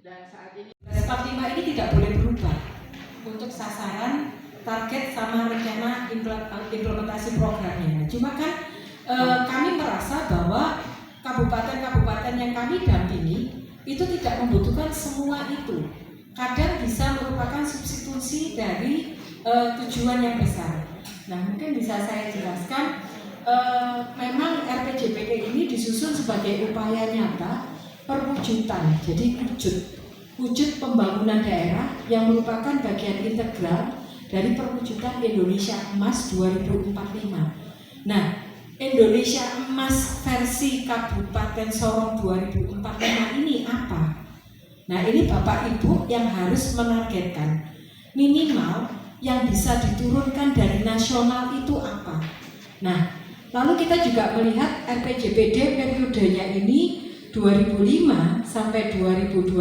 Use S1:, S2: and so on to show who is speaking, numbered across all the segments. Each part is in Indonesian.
S1: Dan saat ini 45 ini tidak boleh berubah untuk sasaran, target sama rencana implementasi programnya. Cuma kan kami merasa bahwa kabupaten-kabupaten yang kami dampingi itu tidak membutuhkan semua itu. Kadang bisa merupakan substitusi dari tujuan yang besar. Nah, mungkin bisa saya jelaskan, memang RPJPD ini disusun sebagai upaya nyata perwujudan, jadi wujud pembangunan daerah yang merupakan bagian integral dari perwujudan Indonesia Emas 2045. Nah, Indonesia Emas versi Kabupaten Sorong 2045 ini apa? Nah, ini Bapak Ibu yang harus menargetkan minimal yang bisa diturunkan dari nasional itu apa. Nah, lalu kita juga melihat RPJPD periodenya ini 2005 sampai 2025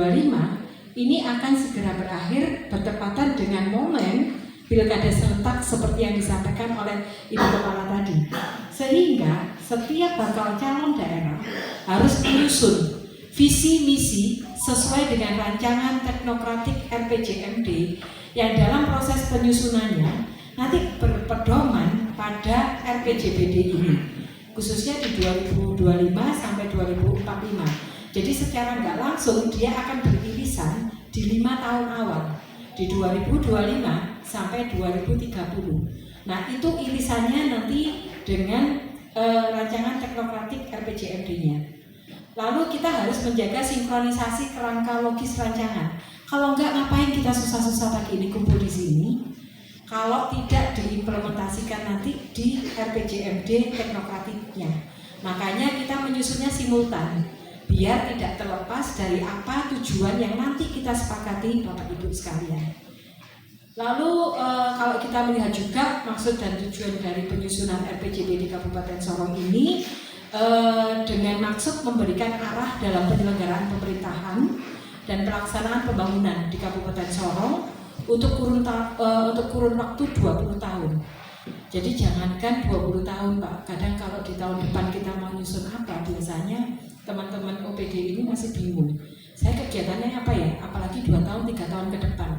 S1: ini akan segera berakhir bertepatan dengan momen pilkada serentak seperti yang disampaikan oleh Ibu Kepala tadi. Sehingga setiap bakal calon daerah harus menyusun visi misi sesuai dengan rancangan teknokratik RPJMD yang dalam proses penyusunannya nanti berpedoman pada RPJPD ini, khususnya di 2025 sampai 2045. Jadi secara nggak langsung dia akan beririsan di 5 tahun awal, di 2025 sampai 2030. Nah, itu irisannya nanti dengan rancangan teknokratik RPJMD-nya. Lalu kita harus menjaga sinkronisasi kerangka logis rancangan. Kalau nggak, ngapain kita susah-susah pagi ini kumpul di sini? Kalau tidak diimplementasikan nanti di RPJMD teknokratiknya. Makanya kita menyusunnya simultan, biar tidak terlepas dari apa tujuan yang nanti kita sepakati Bapak Ibu sekalian. Lalu kalau kita melihat juga maksud dan tujuan dari penyusunan RPJMD di Kabupaten Sorong ini dengan maksud memberikan arah dalam penyelenggaraan pemerintahan dan pelaksanaan pembangunan di Kabupaten Sorong untuk kurun waktu 20 tahun. Jadi jangankan 20 tahun Pak, kadang kalau di tahun depan kita mau nyusun apa, biasanya teman-teman OPD ini masih bingung. Saya kegiatannya apa ya, apalagi 2 tahun, 3 tahun ke depan.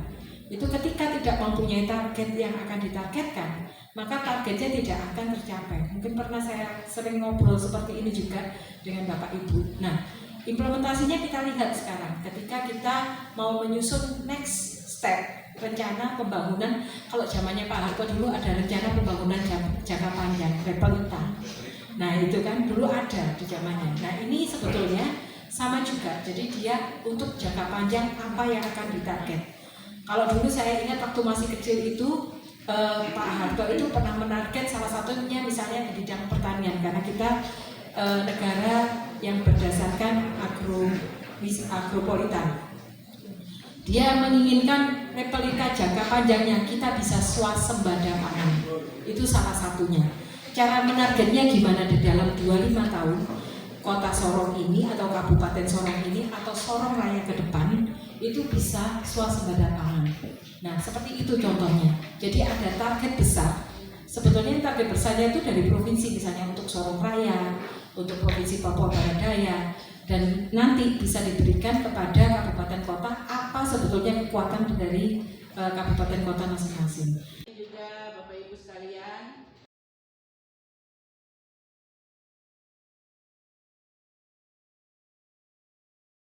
S1: Itu ketika tidak mempunyai target yang akan ditargetkan, maka targetnya tidak akan tercapai. Mungkin pernah saya sering ngobrol seperti ini juga dengan Bapak Ibu. Nah, implementasinya kita lihat sekarang ketika kita mau menyusun next step rencana pembangunan. Kalau zamannya Pak Harto dulu ada rencana pembangunan jangka panjang, Repelita. Nah, itu kan dulu ada di zamannya. Nah, ini sebetulnya sama juga. Jadi dia untuk jangka panjang apa yang akan ditarget. Kalau dulu saya ingat waktu masih kecil itu Pak Harto itu pernah menarget salah satunya misalnya di bidang pertanian, karena kita negara yang berdasarkan agropolitan. Dia menginginkan Repelita jangka panjangnya kita bisa swasembada pangan. Itu salah satunya. Cara menargetnya gimana di dalam 25 tahun Kota Sorong ini atau Kabupaten Sorong ini atau Sorong Raya ke depan itu bisa swasembada pangan. Nah, seperti itu contohnya. Jadi ada target besar. Sebetulnya target besarnya itu dari provinsi, misalnya untuk Sorong Raya, untuk Provinsi Papua Barat Daya, dan nanti bisa diberikan kepada kabupaten kota apa sebetulnya kekuatan dari kabupaten kota masing-masing.